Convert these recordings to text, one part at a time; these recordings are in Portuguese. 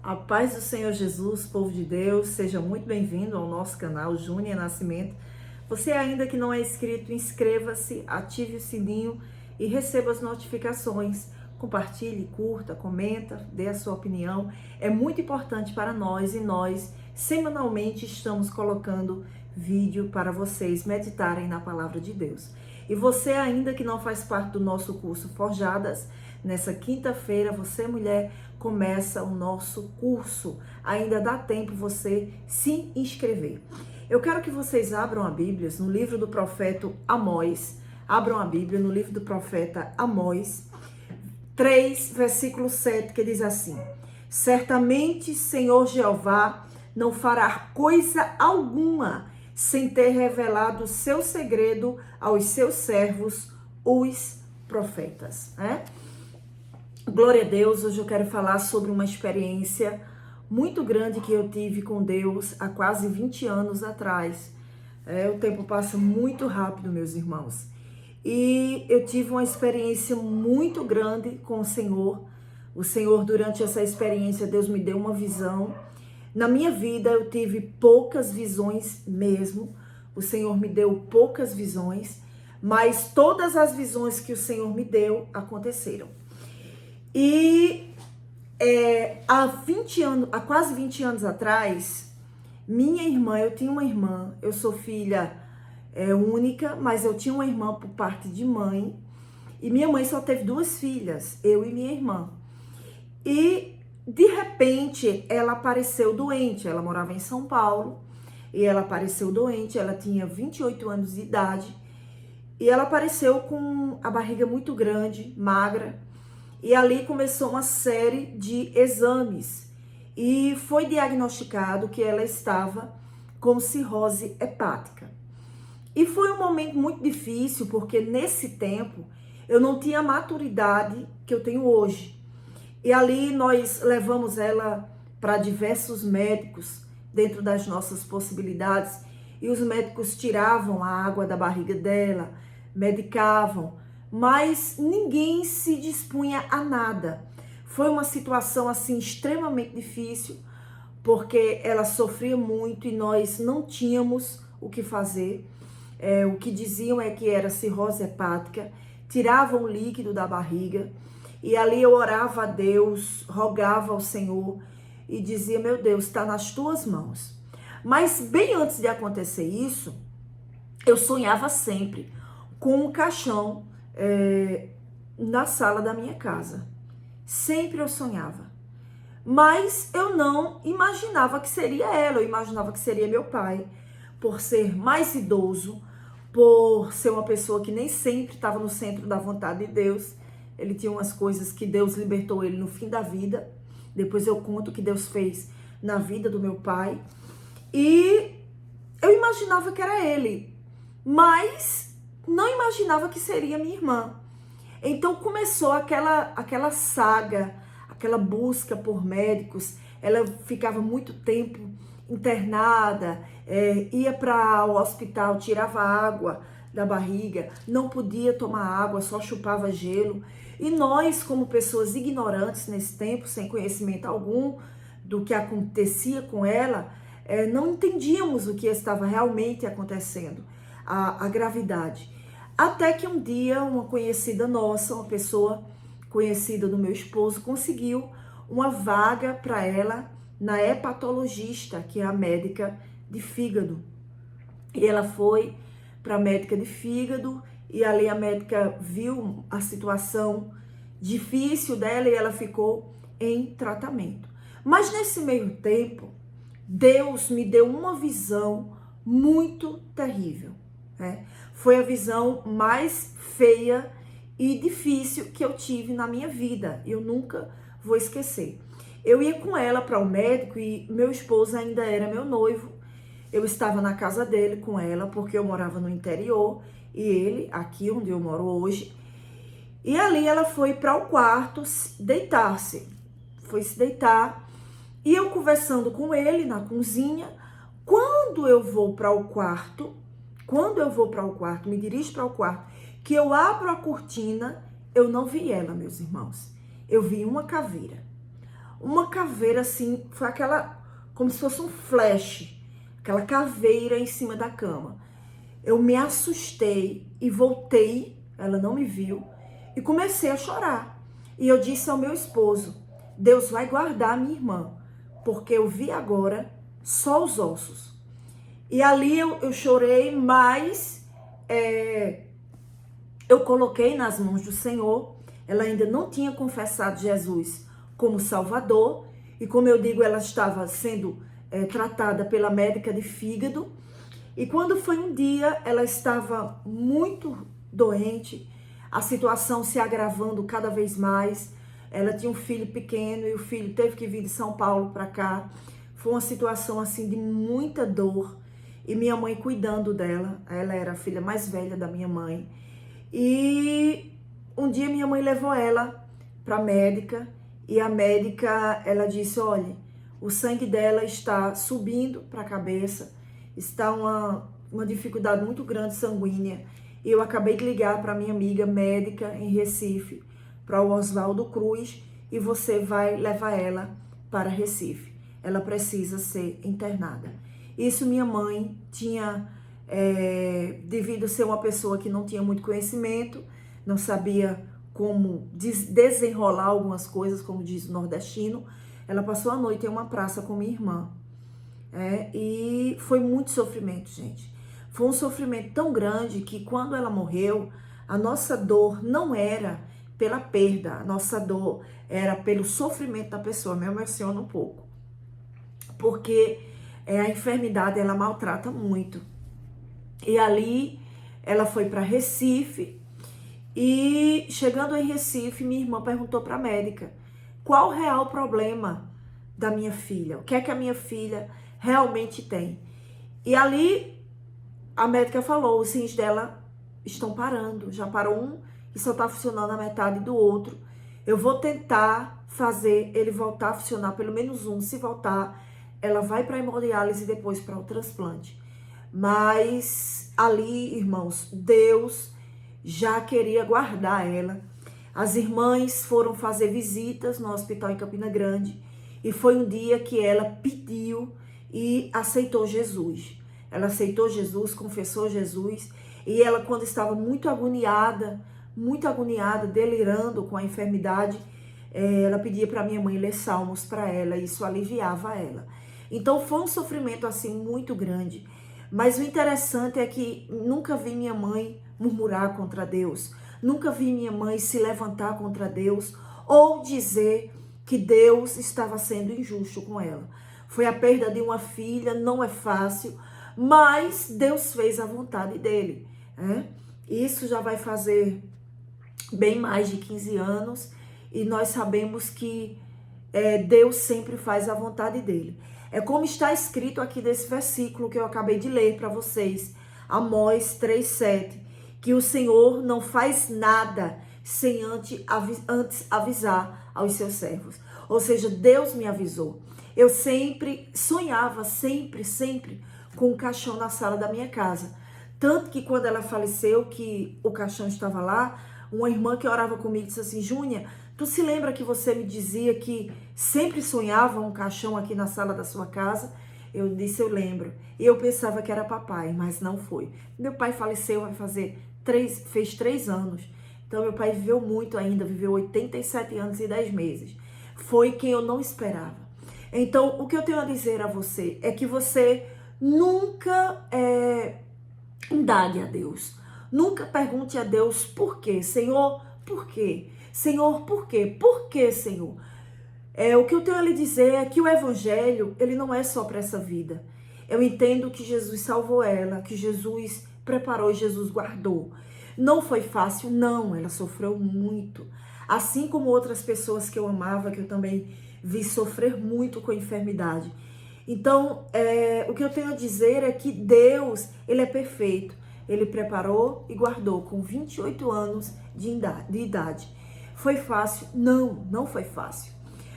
A paz do Senhor Jesus, povo de Deus, seja muito bem-vindo ao nosso canal Júnia Nascimento. Você ainda que não é inscrito, inscreva-se, ative o sininho e receba as notificações. Compartilhe, curta, comenta, dê a sua opinião. É muito importante para nós e nós semanalmente estamos colocando vídeo para vocês meditarem na palavra de Deus. E você ainda que não faz parte do nosso curso Forjadas, nessa quinta-feira, você mulher, começa o nosso curso. Ainda dá tempo você se inscrever. Eu quero que vocês abram a Bíblia no livro do profeta Amós. Abram a Bíblia no livro do profeta Amós 3, versículo 7, que diz assim: certamente Senhor Jeová não fará coisa alguma sem ter revelado o seu segredo aos seus servos, os profetas, né? Glória a Deus. Hoje eu quero falar sobre uma experiência muito grande que eu tive com Deus há quase 20 anos atrás. O tempo passa muito rápido, meus irmãos. E eu tive uma experiência muito grande com o Senhor. O Senhor, durante essa experiência, Deus me deu uma visão. Na minha vida, eu tive poucas visões mesmo. O Senhor me deu poucas visões, mas todas as visões que o Senhor me deu aconteceram. E há quase 20 anos atrás, minha irmã, eu tinha uma irmã, eu sou filha única, mas eu tinha uma irmã por parte de mãe, e minha mãe só teve 2 filhas, eu e minha irmã. E de repente ela apareceu doente, ela morava em São Paulo, e ela apareceu doente, ela tinha 28 anos de idade, e ela apareceu com a barriga muito grande, magra. E ali começou uma série de exames e foi diagnosticado que ela estava com cirrose hepática. E foi um momento muito difícil, porque nesse tempo eu não tinha a maturidade que eu tenho hoje. E ali nós levamos ela para diversos médicos dentro das nossas possibilidades, e os médicos tiravam a água da barriga dela, medicavam, mas ninguém se dispunha a nada. Foi uma situação assim extremamente difícil, porque ela sofria muito e nós não tínhamos o que fazer. O que diziam é que era cirrose hepática, tiravam o líquido da barriga, e ali eu orava a Deus, rogava ao Senhor e dizia: meu Deus, está nas tuas mãos. Mas bem antes de acontecer isso, eu sonhava sempre com um caixão na sala da minha casa. Sempre eu sonhava. Mas eu não imaginava que seria ela, eu imaginava que seria meu pai, por ser mais idoso, por ser uma pessoa que nem sempre estava no centro da vontade de Deus. Ele tinha umas coisas que Deus libertou ele no fim da vida. Depois eu conto o que Deus fez na vida do meu pai. E eu imaginava que era ele, mas não imaginava que seria minha irmã. Então começou aquela saga, aquela busca por médicos. Ela ficava muito tempo internada, ia para o hospital, tirava água da barriga, não podia tomar água, só chupava gelo. E nós, como pessoas ignorantes nesse tempo, sem conhecimento algum do que acontecia com ela, não entendíamos o que estava realmente acontecendo, a gravidade. Até que um dia uma conhecida nossa, uma pessoa conhecida do meu esposo, conseguiu uma vaga para ela na hepatologista, que é a médica de fígado. E ela foi para a médica de fígado, e ali a médica viu a situação difícil dela e ela ficou em tratamento. Mas nesse meio tempo, Deus me deu uma visão muito terrível. Foi a visão mais feia e difícil que eu tive na minha vida. Eu nunca vou esquecer. Eu ia com ela para o médico e meu esposo ainda era meu noivo. Eu estava na casa dele com ela, porque eu morava no interior e ele aqui onde eu moro hoje. E ali ela foi para o quarto deitar-se. Foi se deitar e eu conversando com ele na cozinha. Quando eu vou para o quarto, me dirijo para o quarto, que eu abro a cortina, eu não vi ela, meus irmãos. Eu vi uma caveira. uma caveira assim, foi aquela, como se fosse um flash, aquela caveira em cima da cama. Eu me assustei e voltei, ela não me viu, e comecei a chorar. E eu disse ao meu esposo, Deus vai guardar a minha irmã, porque eu vi agora só os ossos. E ali eu chorei, mas eu coloquei nas mãos do Senhor. Ela ainda não tinha confessado Jesus como Salvador. E como eu digo, ela estava sendo tratada pela médica de fígado. E quando foi um dia, ela estava muito doente, a situação se agravando cada vez mais. Ela tinha um filho pequeno e o filho teve que vir de São Paulo para cá. Foi uma situação assim de muita dor. E minha mãe cuidando dela, ela era a filha mais velha da minha mãe. E um dia minha mãe levou ela para a médica e a médica, ela disse, olha, o sangue dela está subindo para a cabeça, está uma dificuldade muito grande sanguínea. E eu acabei de ligar para minha amiga médica em Recife, para o Oswaldo Cruz, e você vai levar ela para Recife. Ela precisa ser internada. Isso minha mãe tinha, devido ser uma pessoa que não tinha muito conhecimento, não sabia como desenrolar algumas coisas, como diz o nordestino, ela passou a noite em uma praça com minha irmã. E foi muito sofrimento, gente. Foi um sofrimento tão grande que quando ela morreu, a nossa dor não era pela perda, a nossa dor era pelo sofrimento da pessoa. Me emociona um pouco. Porque a enfermidade, ela maltrata muito. E ali, ela foi para Recife. E chegando em Recife, minha irmã perguntou para a médica qual o real problema da minha filha. O que é que a minha filha realmente tem? E ali, a médica falou, os rins dela estão parando. Já parou um e só está funcionando a metade do outro. Eu vou tentar fazer ele voltar a funcionar, pelo menos um. Se voltar, ela vai para a hemodiálise e depois para o transplante. Mas ali, irmãos, Deus já queria guardar ela. As irmãs foram fazer visitas no hospital em Campina Grande e foi um dia que ela pediu e aceitou Jesus. Ela aceitou Jesus, confessou Jesus e ela, quando estava muito agoniada, delirando com a enfermidade, ela pedia para minha mãe ler salmos para ela e isso aliviava ela. Então foi um sofrimento assim muito grande. Mas o interessante é que nunca vi minha mãe murmurar contra Deus. Nunca vi minha mãe se levantar contra Deus ou dizer que Deus estava sendo injusto com ela. Foi a perda de uma filha, não é fácil, mas Deus fez a vontade dele. Isso já vai fazer bem mais de 15 anos e nós sabemos que Deus sempre faz a vontade dele. É como está escrito aqui nesse versículo que eu acabei de ler para vocês, Amós 3,7, que o Senhor não faz nada sem antes avisar aos seus servos. Ou seja, Deus me avisou. Eu sempre sonhava, sempre, com um caixão na sala da minha casa. Tanto que quando ela faleceu, que o caixão estava lá, uma irmã que orava comigo disse assim, Júnia, tu se lembra que você me dizia que sempre sonhava um caixão aqui na sala da sua casa? Eu disse, eu lembro. E eu pensava que era papai, mas não foi. Meu pai faleceu, fez 3 anos. Então, meu pai viveu muito ainda, viveu 87 anos e 10 meses. Foi quem eu não esperava. Então, o que eu tenho a dizer a você é que você nunca indague a Deus. Nunca pergunte a Deus por quê. Senhor, por quê? Senhor, por quê? Por quê, Senhor? O que eu tenho a lhe dizer é que o evangelho, ele não é só para essa vida. Eu entendo que Jesus salvou ela, que Jesus preparou e Jesus guardou. Não foi fácil, não. Ela sofreu muito. Assim como outras pessoas que eu amava, que eu também vi sofrer muito com a enfermidade. Então, o que eu tenho a dizer é que Deus, ele é perfeito. Ele preparou e guardou com 28 anos de idade. Foi fácil? Não, não foi fácil.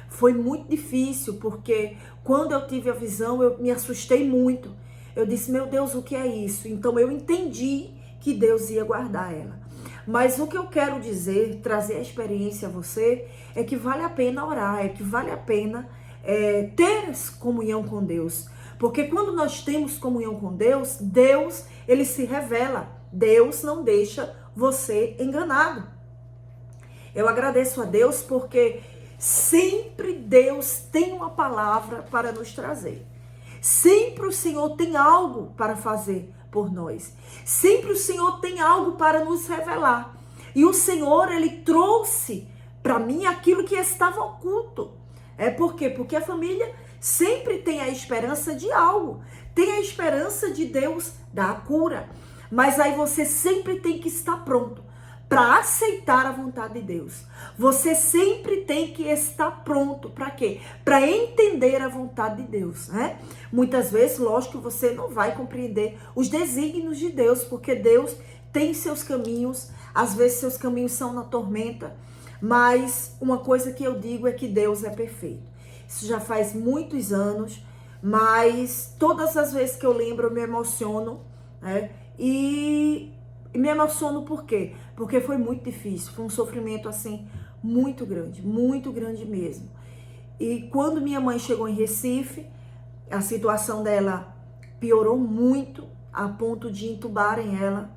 Foi muito difícil, porque quando eu tive a visão, eu me assustei muito. Eu disse, meu Deus, o que é isso? Então eu entendi que Deus ia guardar ela. Mas o que eu quero dizer, trazer a experiência a você, é que vale a pena orar, é que vale a pena ter comunhão com Deus. Porque quando nós temos comunhão com Deus, Deus, ele se revela. Deus não deixa você enganado. Eu agradeço a Deus porque sempre Deus tem uma palavra para nos trazer. Sempre o Senhor tem algo para fazer por nós. Sempre o Senhor tem algo para nos revelar. E o Senhor, ele trouxe para mim aquilo que estava oculto. Por quê? Porque a família sempre tem a esperança de algo. Tem a esperança de Deus dar a cura. Mas aí você sempre tem que estar pronto para aceitar a vontade de Deus. Você sempre tem que estar pronto para quê? Para entender a vontade de Deus, né? Muitas vezes, lógico, você não vai compreender os desígnios de Deus, porque Deus tem seus caminhos, às vezes seus caminhos são na tormenta, mas uma coisa que eu digo é que Deus é perfeito. Isso já faz muitos anos, mas todas as vezes que eu lembro eu me emociono, né? E me emociono por quê? Porque foi muito difícil, foi um sofrimento assim muito grande mesmo. E quando minha mãe chegou em Recife, a situação dela piorou muito, a ponto de entubarem ela.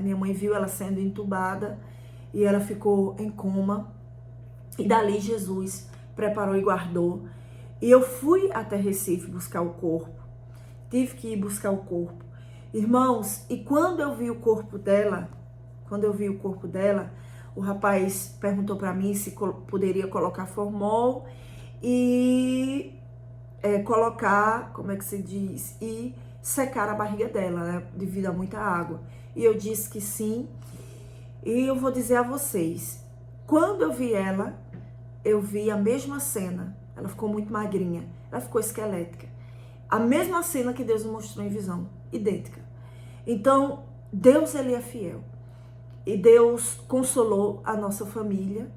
Minha mãe viu ela sendo entubada e ela ficou em coma. E dali Jesus preparou e guardou. E eu fui até Recife buscar o corpo. Tive que ir buscar o corpo. Irmãos, e quando eu vi o corpo dela, o rapaz perguntou para mim se poderia colocar formol e colocar, como é que se diz, e secar a barriga dela, né, devido a muita água. E eu disse que sim. E eu vou dizer a vocês, quando eu vi ela, eu vi a mesma cena. Ela ficou muito magrinha, ela ficou esquelética. A mesma cena que Deus me mostrou em visão, idêntica. Então, Deus, ele é fiel. E Deus consolou a nossa família,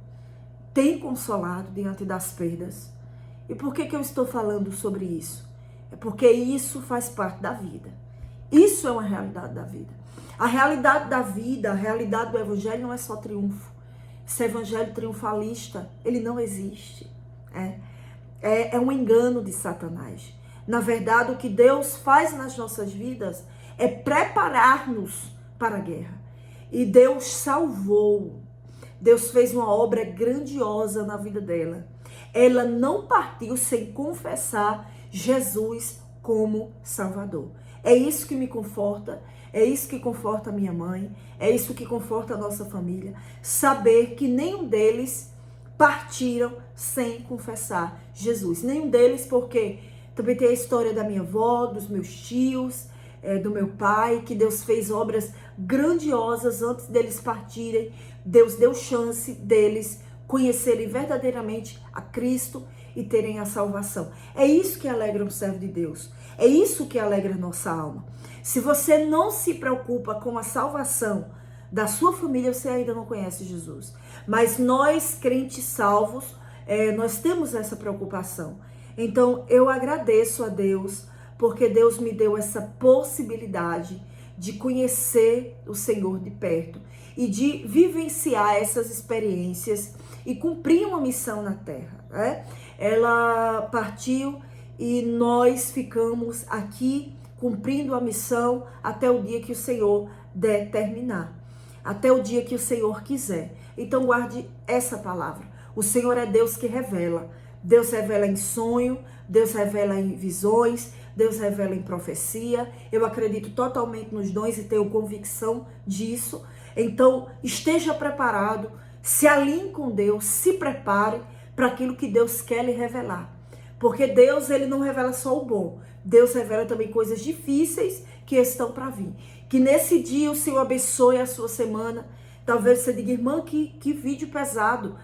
tem consolado diante das perdas. E por que eu estou falando sobre isso? É porque isso faz parte da vida. Isso é uma realidade da vida. A realidade da vida, a realidade do evangelho não é só triunfo. Esse evangelho triunfalista, ele não existe. É um engano de Satanás. Na verdade, o que Deus faz nas nossas vidas é preparar-nos para a guerra. E Deus salvou. Deus fez uma obra grandiosa na vida dela. Ela não partiu sem confessar Jesus como Salvador. É isso que me conforta, é isso que conforta a minha mãe, é isso que conforta a nossa família. Saber que nenhum deles partiram sem confessar Jesus. Nenhum deles, porque também tem a história da minha avó, dos meus tios, do meu pai, que Deus fez obras grandiosas antes deles partirem. Deus deu chance deles conhecerem verdadeiramente a Cristo e terem a salvação. É isso que alegra um servo de Deus. É isso que alegra a nossa alma. Se você não se preocupa com a salvação da sua família, você ainda não conhece Jesus. Mas nós, crentes salvos, nós temos essa preocupação. Então, eu agradeço a Deus, porque Deus me deu essa possibilidade de conhecer o Senhor de perto e de vivenciar essas experiências e cumprir uma missão na terra, né? Ela partiu e nós ficamos aqui cumprindo a missão até o dia que o Senhor determinar, até o dia que o Senhor quiser. Então guarde essa palavra. O Senhor é Deus que revela. Deus revela em sonho, Deus revela em visões, Deus revela em profecia. Eu acredito totalmente nos dons e tenho convicção disso. Então, esteja preparado, se alinhe com Deus, se prepare para aquilo que Deus quer lhe revelar. Porque Deus, ele não revela só o bom. Deus revela também coisas difíceis que estão para vir. Que nesse dia o Senhor abençoe a sua semana. Talvez você diga, irmã, que vídeo pesado.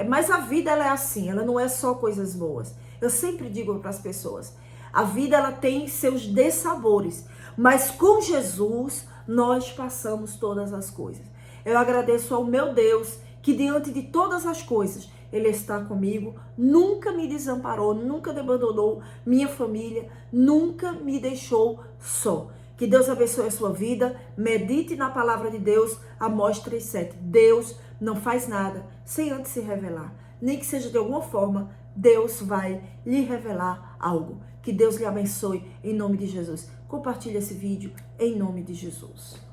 Mas a vida, ela é assim, ela não é só coisas boas. Eu sempre digo para as pessoas, a vida, ela tem seus dessabores, mas com Jesus nós passamos todas as coisas. Eu agradeço ao meu Deus, que diante de todas as coisas, ele está comigo, nunca me desamparou, nunca me abandonou, minha família, nunca me deixou só. Que Deus abençoe a sua vida. Medite na palavra de Deus. Amós 3,7. Deus não faz nada sem antes se revelar. Nem que seja de alguma forma, Deus vai lhe revelar algo. Que Deus lhe abençoe em nome de Jesus. Compartilhe esse vídeo em nome de Jesus.